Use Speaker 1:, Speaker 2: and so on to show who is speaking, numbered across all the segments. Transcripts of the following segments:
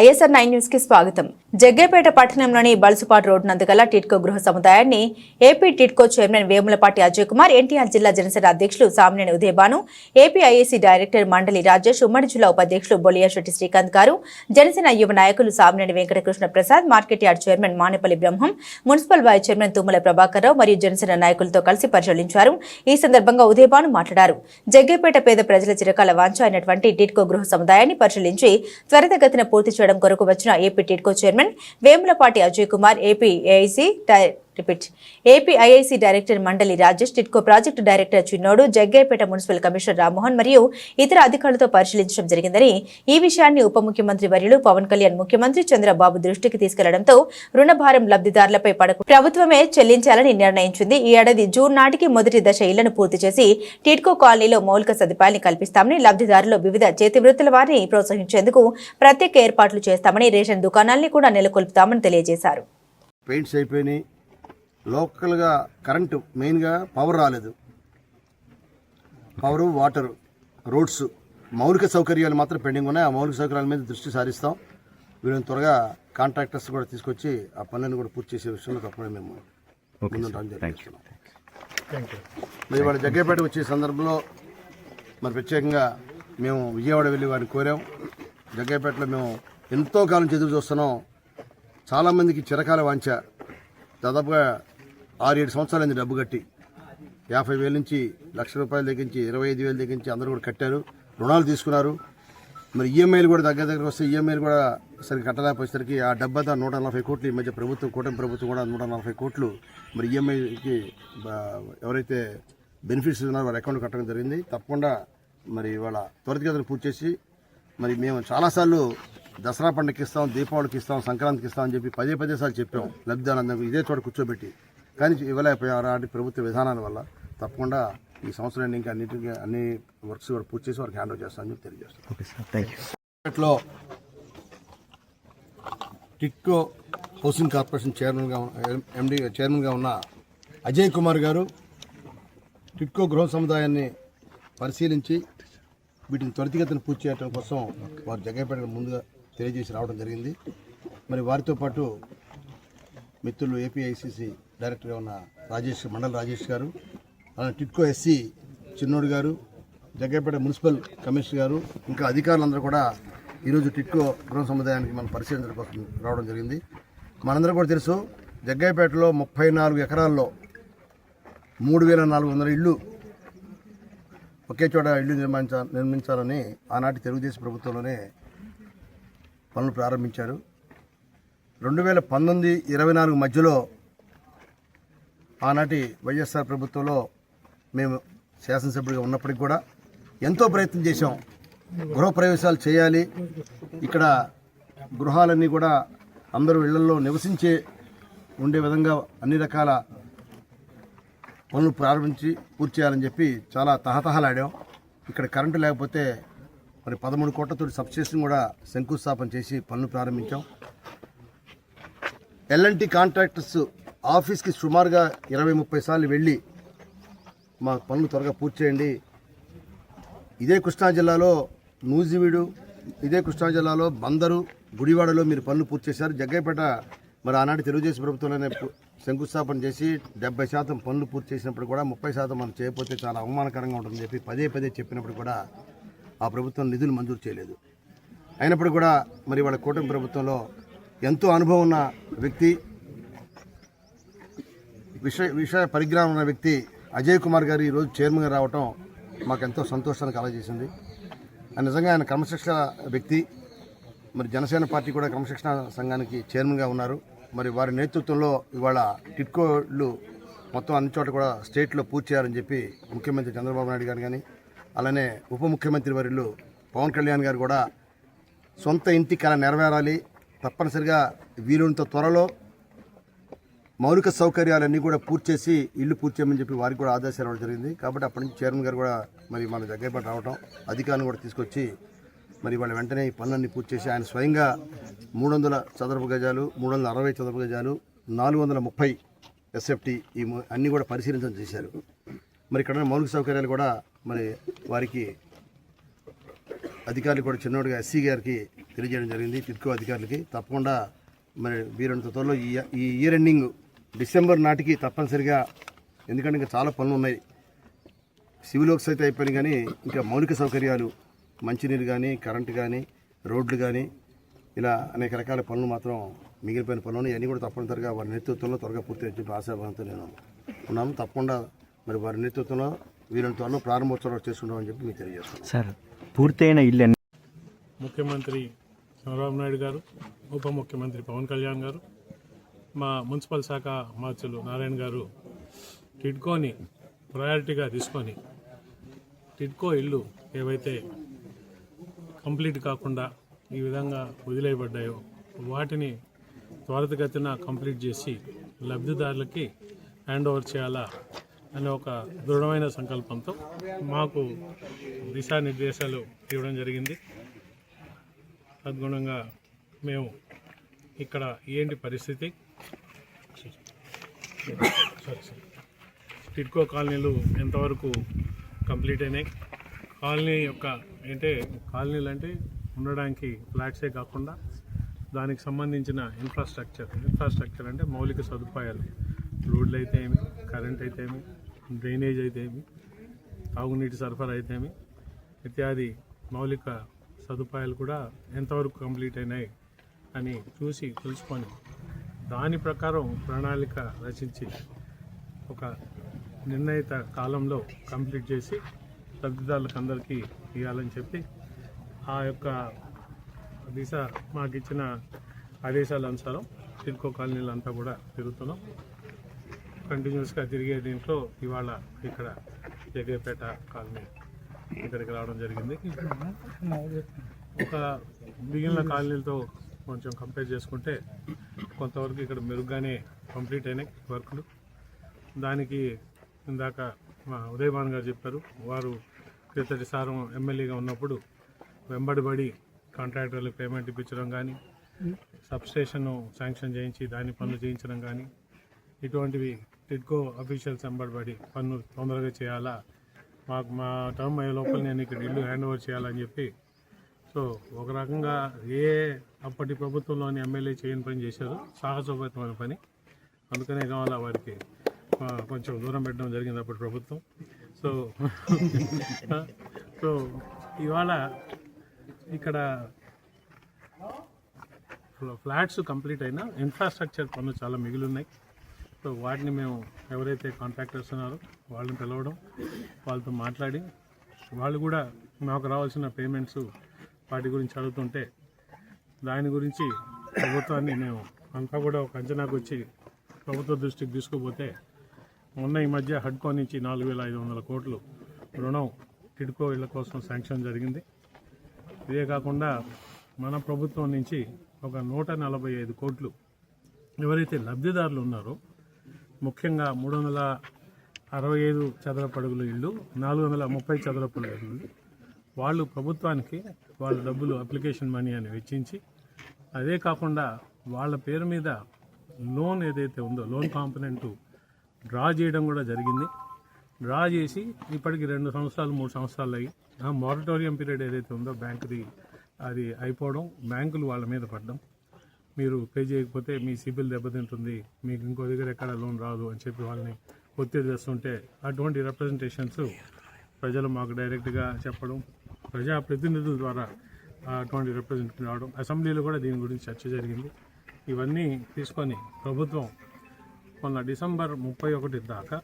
Speaker 1: ISR 9 news కి స్వాగతం. జగ్గేపేట పట్టణంలోని బల్సుపాడు రోడ్ నందు గల టిట్కో గృహ సముదాయాన్ని ఏపీ టిట్కో చైర్మన్ వేములపాటి అజయ్ కుమార్, ఎన్టీఆర్ జిల్లా జనసేన అధ్యక్షులు Samineni Udayabhanu, AP IAC director మండలి రాజేష్, ఉమ్మడి జిల్లా ఉపాధ్యక్షులు బొలియాశెట్టి శ్రీకాంత్ గారు, జనసేన యువ నాయకులు Samineni Venkatakrishna Prasad, market yard chairman Manepalli Brahmam, municipal vice chairman Tummala Prabhakar Rao మరియు జనసేన నాయకులతో కలిసి పరిశీలించారు. ఈ సందర్భంగా ఉదయభాను మాట్లాడారు. జగ్గేపేట పేద ప్రజల చిరకాల వాంఛ అయినటువంటి టిట్కో గృహ సముదాయాన్ని పరిశీలించి త్వరితగతిన పూర్తి చేయడం కొరకు వచ్చిన AP TIDCO chairman Vemulapati Ajay Kumar, AP IIC director మండలి రాజేష్, టిట్కో ప్రాజెక్టు డైరెక్టర్ చిన్నోడు, జగ్గేపేట మున్సిపల్ కమిషనర్ రామ్మోహన్ మరియు ఇతర అధికారులతో పరిశీలించడం జరిగిందని, ఈ విషయాన్ని ఉప ముఖ్యమంత్రి వర్యులు పవన్ కళ్యాణ్ ముఖ్యమంత్రి చంద్రబాబు దృష్టికి తీసుకెళ్లడంతో రుణభారం లబ్ధిదారులపై పడకు ప్రభుత్వమే చెల్లించాలని నిర్ణయించింది. ఈ ఏడాది జూన్ నాటికి మొదటి దశ ఇళ్లను పూర్తి చేసి టిట్కో కాలనీలో మౌలిక సదుపాయాలను కల్పిస్తామని, లబ్ధిదారులు వివిధ చేతి వృత్తుల వారిని ప్రోత్సహించేందుకు ప్రత్యేక ఏర్పాట్లు చేస్తామని, రేషన్ దుకాణాలను కూడా నెలకొల్పుతామని తెలియజేశారు.
Speaker 2: పెయింట్స్ అయిపోయినాయి, లోకల్గా కరెంటు మెయిన్గా పవర్ రాలేదు. పవరు, వాటరు, రోడ్స్, మౌలిక సౌకర్యాలు మాత్రం పెండింగ్ ఉన్నాయి. ఆ మౌలిక సౌకర్యాల మీద దృష్టి సారిస్తాం. వీళ్ళని త్వరగా కాంట్రాక్టర్స్ కూడా తీసుకొచ్చి ఆ పనులను కూడా పూర్తి చేసే విషయంలో తప్పకుండా మేము ముందుంటాం జరుగుతున్నాం. మరి వాళ్ళ జగ్గేపేట వచ్చే సందర్భంలో మరి ప్రత్యేకంగా మేము విజయవాడ వెళ్ళి వారిని కోరాం. జగ్గేపేటలో మేము ఎంతో కాలం ఎదురు చూస్తున్నాం. చాలామందికి చిరకాల వాంఛ, దాదాపుగా 6-7 సంవత్సరాలైంది డబ్బు కట్టి. 50,000 నుంచి ₹1,00,000 దగ్గరించి 25,000 దగ్గరించి అందరూ కూడా కట్టారు, రుణాలు తీసుకున్నారు. మరి ఈఎంఐలు కూడా దగ్గరకు వస్తే ఈఎంఐలు కూడా సరిగ్గా కట్టలేకపోయేసరికి ఆ డబ్బంతా 140 కోట్లు ఈ మధ్య ప్రభుత్వం, కూటమి ప్రభుత్వం కూడా 140 కోట్లు మరి ఈఎంఐకి ఎవరైతే బెనిఫిట్స్ ఉన్నారో వారి అకౌంట్ కట్టడం జరిగింది. తప్పకుండా మరి వాళ్ళ త్వరితగతిన పూర్తి చేసి మరి మేము చాలాసార్లు దసరా పండుగకి ఇస్తాం, దీపావళికి ఇస్తాం, సంక్రాంతికి ఇస్తాం అని చెప్పి పదే సార్లు చెప్పాం లబ్ధిదారులందరూ ఇదే చోట కూర్చోబెట్టి. కానీ ఇవ్వలేకపోయారు ఆ ప్రభుత్వ విధానాల వల్ల. తప్పకుండా ఈ సంవత్సరం ఇంకా అన్ని వర్క్స్ కూడా పూర్తి చేసి వారికి హ్యాండ్ ఓవర్ చేస్తామని చెప్పి తెలియజేస్తాం. టిట్కో హౌసింగ్ కార్పొరేషన్ చైర్మన్గా ఉన్న అజయ్ కుమార్ గారు టిట్కో గృహ సముదాయాన్ని పరిశీలించి వీటిని త్వరితగతిన పూర్తి చేయడం కోసం వారు జగ్గేపేట ముందుగా తెలియజేసి రావడం జరిగింది. మరి వారితో పాటు మిత్రులు ఏపీఐసీసీ డైరెక్టర్గా ఉన్న మండలి రాజేష్ గారు, అలానే టిట్కో ఎస్సీ చిన్నోడు గారు, జగ్గేపేట మున్సిపల్ కమిషనర్ గారు, ఇంకా అధికారులందరూ కూడా ఈరోజు టిట్కో గృహ సముదాయానికి మనం పరిశీలించడం కోసం రావడం జరిగింది. మనందరూ కూడా తెలుసు, జగ్గేపేటలో 34 ఎకరాల్లో 3,400 ఇళ్ళు ఒకే చోట ఇళ్ళు నిర్మించాలని ఆనాటి తెలుగుదేశం ప్రభుత్వంలోనే పనులు ప్రారంభించారు. 2019-24 మధ్యలో ఆనాటి వైఎస్ఆర్ ప్రభుత్వంలో మేము శాసనసభ్యుడిగా ఉన్నప్పటికి కూడా ఎంతో ప్రయత్నం చేశాం. గృహప్రవేశాలు చేయాలి, ఇక్కడ గృహాలన్నీ కూడా అందరూ ఇళ్లలో నివసించే ఉండే విధంగా అన్ని రకాల పనులు ప్రారంభించి పూర్తి చేయాలని చెప్పి చాలా తహతహలాడాం. ఇక్కడ కరెంటు లేకపోతే మరి 13 కోట్లతో సబ్స్టేషన్ కూడా శంకుస్థాపన చేసి పనులు ప్రారంభించాం. ఎల్ఎన్టీ కాంట్రాక్టర్స్ ఆఫీస్కి సుమారుగా 20-30 సార్లు వెళ్ళి మా పనులు త్వరగా పూర్తి చేయండి. ఇదే కృష్ణా జిల్లాలో నూజివీడు, ఇదే కృష్ణా జిల్లాలో బందరు, గుడివాడలో మీరు పనులు పూర్తి చేశారు. జగ్గేపేట మరి ఆనాటి తెలుగుదేశం ప్రభుత్వంలోనే శంకుస్థాపన చేసి 70% పనులు పూర్తి చేసినప్పుడు కూడా 30% మనం చేయకపోతే చాలా అవమానకరంగా ఉంటుందని చెప్పి పదే చెప్పినప్పుడు కూడా ఆ ప్రభుత్వం నిధులు మంజూరు చేయలేదు. అయినప్పుడు కూడా మరి వాళ్ళ కూటమి ప్రభుత్వంలో ఎంతో అనుభవం ఉన్న వ్యక్తి, విషయ పరిజ్ఞానం ఉన్న వ్యక్తి అజయ్ కుమార్ గారు ఈరోజు చైర్మన్గా రావటం మాకు ఎంతో సంతోషాన్ని కలగజేసింది. నిజంగా ఆయన క్రమశిక్షణ వ్యక్తి. మరి జనసేన పార్టీ కూడా క్రమశిక్షణ సంఘానికి చైర్మన్గా ఉన్నారు. మరి వారి నేతృత్వంలో ఇవాళ టిట్కోలు మొత్తం అన్ని చోట్ల కూడా స్టేట్లో పూర్తి చేయాలని చెప్పి ముఖ్యమంత్రి చంద్రబాబు నాయుడు గారు కానీ, అలానే ఉప ముఖ్యమంత్రి వర్యులు పవన్ కళ్యాణ్ గారు కూడా సొంత ఇంటి కళ నెరవేరాలి, తప్పనిసరిగా వీలున్నంత త్వరలో మౌలిక సౌకర్యాలన్నీ కూడా పూర్తి చేసి ఇల్లు పూర్తి చేయమని చెప్పి వారికి కూడా ఆదేశాలు ఇవ్వడం జరిగింది. కాబట్టి అప్పటి నుంచి చైర్మన్ గారు కూడా మరి మన జగ్గేపేట రావడం, అధికారులను కూడా తీసుకొచ్చి మరి వాళ్ళ వెంటనే ఈ పనులన్నీ పూర్తి చేసి ఆయన స్వయంగా 300 చదరపు గజాలు, 360 చదరపు గజాలు, 430 ఎస్ఎఫ్టీ ఈ అన్నీ కూడా పరిశీలించడం చేశారు. మరి ఇక్కడ మౌలిక సౌకర్యాలు కూడా మరి వారికి అధికారులు కూడా చిన్నోడుగా ఎస్సీ గారికి తెలియజేయడం జరిగింది టిడ్కో అధికారులకి. తప్పకుండా మరి వీరంత త్వరలో ఈ ఇయర్ ఎండింగ్ డిసెంబర్ నాటికి తప్పనిసరిగా, ఎందుకంటే ఇంకా చాలా పనులు ఉన్నాయి. సివిల్ వర్క్స్ అయితే అయిపోయినాయి, కానీ ఇంకా మౌలిక సౌకర్యాలు, మంచినీరు కానీ, కరెంటు కానీ, రోడ్లు కానీ, ఇలా అనేక రకాల పనులు మాత్రం మిగిలిపోయిన పనులు ఇవన్నీ కూడా తప్పనిసరిగా వారి నేతృత్వంలో త్వరగా పూర్తి చెప్పి ఆశాభావంతో నేను ఉన్నాను. తప్పకుండా మరి వారి నేతృత్వంలో వీరంత త్వరలో ప్రారంభోత్సవాలు చేసుకుంటామని చెప్పి మీకు తెలియజేస్తున్నాను.
Speaker 3: సార్, పూర్తయిన ఇల్లు
Speaker 4: ముఖ్యమంత్రి చంద్రబాబు నాయుడు గారు, ఉప ముఖ్యమంత్రి పవన్ కళ్యాణ్ గారు, మా మున్సిపల్ శాఖ మార్చులు నారాయణ గారు టిడ్కోని ప్రయారిటీగా తీసుకొని టిడ్కో ఇల్లు ఏవైతే కంప్లీట్ కాకుండా ఈ విధంగా వదిలేయబడ్డాయో వాటిని త్వరితగతిన కంప్లీట్ చేసి లబ్ధిదారులకి హ్యాండ్ ఓవర్ చేయాలా అనే ఒక దృఢమైన సంకల్పంతో మాకు దిశానిర్దేశాలు ఇవ్వడం జరిగింది. తద్గుణంగా మేము ఇక్కడ ఏంటి పరిస్థితి, టిడ్కో కాలనీలు ఎంతవరకు కంప్లీట్ అయినాయి, కాలనీ యొక్క కాలనీలు అంటే ఉండడానికి ఫ్లాట్సే కాకుండా దానికి సంబంధించిన ఇన్ఫ్రాస్ట్రక్చర్ అంటే మౌలిక సదుపాయాలు, రోడ్లు అయితే ఏమి, కరెంట్ అయితే ఏమి, డ్రైనేజ్ అయితే ఏమి, తాగునీటి సరఫరా అయితే ఏమి, ఇత్యాది మౌలిక సదుపాయాలు కూడా ఎంతవరకు కంప్లీట్ అయినాయి అని చూసి తెలుసుకొని దాని ప్రకారం ప్రణాళిక రచించి ఒక నిర్ణయిత కాలంలో కంప్లీట్ చేసి లబ్ధిదారులకు అందరికీ ఇవ్వాలని చెప్పి ఆ యొక్క దిశ మాకు ఇచ్చిన ఆదేశాల అనుసారం టిడ్కో కాలనీలంతా కూడా తిరుగుతున్నాం. కంటిన్యూస్గా తిరిగే దీంట్లో ఇవాళ ఇక్కడ జగ్గయ్యపేట కాలనీ ఇక్కడికి రావడం జరిగింది. ఒక మిగిలిన కాలనీలతో కొంచెం కంపేర్ చేసుకుంటే కొంతవరకు ఇక్కడ మెరుగ్గానే కంప్లీట్ అయినాయి వర్కులు. దానికి ఇందాక మా ఉదయభాన్ గారు చెప్పారు, వారు క్రితటి సారం ఎమ్మెల్యేగా ఉన్నప్పుడు వెంబడిబడి కాంట్రాక్టర్లకు పేమెంట్ ఇప్పించడం కానీ, సబ్స్టేషన్ శాంక్షన్ చేయించి దాని పనులు చేయించడం కానీ, ఇటువంటివి టిడ్కో అఫీషియల్స్ వెంబడిబడి పనులు తొందరగా చేయాలా, మా టర్మ్ అయ్యే లోపల నేను ఇక్కడ ఇల్లు హ్యాండ్ ఓవర్ చేయాలని చెప్పి, సో ఒక రకంగా అప్పటి ప్రభుత్వంలోని ఎమ్మెల్యే చేయని పని చేశారు, సాహసోపేతమైన పని. అందుకనే కావాలా వారికి కొంచెం దూరం పెట్టడం జరిగింది అప్పటి ప్రభుత్వం. సో ఇవాళ ఇక్కడ ఫ్లాట్స్ కంప్లీట్ అయినా ఇన్ఫ్రాస్ట్రక్చర్ పనులు చాలా మిగిలి ఉన్నాయి. సో వాటిని మేము ఎవరైతే కాంట్రాక్టర్స్ ఉన్నారో వాళ్ళని పిలవడం, వాళ్ళతో మాట్లాడి వాళ్ళు కూడా మాకు రావాల్సిన పేమెంట్స్ వాటి గురించి అడుగుతుంటే దాని గురించి ప్రభుత్వాన్ని మేము అంతా కూడా ఒక అంచనాకు వచ్చి ప్రభుత్వ దృష్టికి తీసుకుపోతే మొన్న ఈ మధ్య హడ్కో నుంచి 4,500 కోట్లు రుణం టిడ్కో ఇళ్ల కోసం శాంక్షన్ జరిగింది. ఇదే కాకుండా మన ప్రభుత్వం నుంచి ఒక 145 కోట్లు ఎవరైతే లబ్ధిదారులు ఉన్నారో, ముఖ్యంగా 365 చదరపు అడుగుల ఇళ్ళు, 430 చదరపు ఇళ్ళు, వాళ్ళు ప్రభుత్వానికి వాళ్ళ డబ్బులు అప్లికేషన్ మనీ అని వెచ్చించి, అదే కాకుండా వాళ్ళ పేరు మీద లోన్ ఏదైతే ఉందో లోన్ కాంపనెంట్ డ్రా చేయడం కూడా జరిగింది. డ్రా చేసి ఇప్పటికి 2 సంవత్సరాలు 3 సంవత్సరాలు అయ్యి మారటోరియం పీరియడ్ ఏదైతే ఉందో బ్యాంకుది అది అయిపోవడం, బ్యాంకులు వాళ్ళ మీద పడడం, మీరు పే చేయకపోతే మీ సిబిల్ దెబ్బతింటుంది, మీకు ఇంకో దగ్గర ఎక్కడ లోన్ రాదు అని చెప్పి వాళ్ళని ఒత్తిడి చేస్తుంటే అటువంటి రిప్రజెంటేషన్స్ ప్రజలు మాకు డైరెక్ట్గా చెప్పడం, ప్రజాప్రతినిధుల ద్వారా అటువంటి రిప్రజెంటేషన్ రావడం, అసెంబ్లీలో కూడా దీని గురించి చర్చ జరిగింది. ఇవన్నీ తీసుకొని ప్రభుత్వం మొన్న డిసెంబర్ 31 దాకా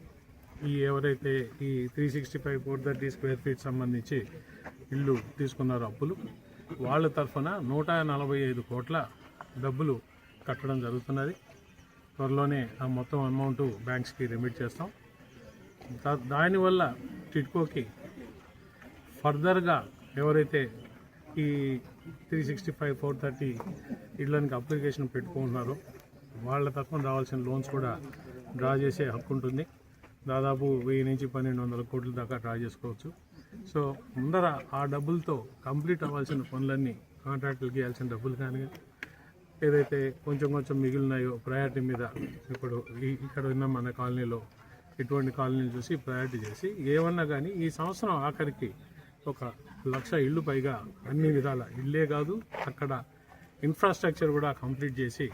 Speaker 4: ఎవరైతే ఈ 365 430 స్క్వేర్ ఫీట్ సంబంధించి ఇల్లు తీసుకున్నారో అప్పులు, వాళ్ళ తరఫున 145 కోట్ల డబ్బులు కట్టడం జరుగుతున్నది. త్వరలోనే ఆ మొత్తం అమౌంట్ బ్యాంక్స్కి రెమిట్ చేస్తాం. దానివల్ల టిడ్కోకి ఫర్దర్గా ఎవరైతే ఈ 365 430 ఇళ్ళకి అప్లికేషన్ పెట్టుకుంటున్నారో వాళ్ళ తరఫున రావాల్సిన లోన్స్ కూడా డ్రా చేసే హక్కు ఉంటుంది. దాదాపు 1000 నుంచి 1200 కోట్ల దాకా డ్రా చేసుకోవచ్చు. సో ముందర ఆ డబ్బులతో కంప్లీట్ అవ్వాల్సిన పనులన్నీ, కాంట్రాక్టులకి ఇవ్వాల్సిన డబ్బులు కానీ ఏదైతే కొంచెం మిగిలినాయో ప్రయారిటీ మీద, ఇప్పుడు ఇక్కడ ఉన్న మన కాలనీలో ఇటువంటి కాలనీలు చూసి ప్రయారిటీ చేసి ఏమన్నా కానీ ఈ సంవత్సరం ఆఖరికి ఒక 1,00,000 ఇళ్ళు పైగా అన్ని విధాల ఇల్లే కాదు, అక్కడ ఇన్ఫ్రాస్ట్రక్చర్ కూడా కంప్లీట్ చేసి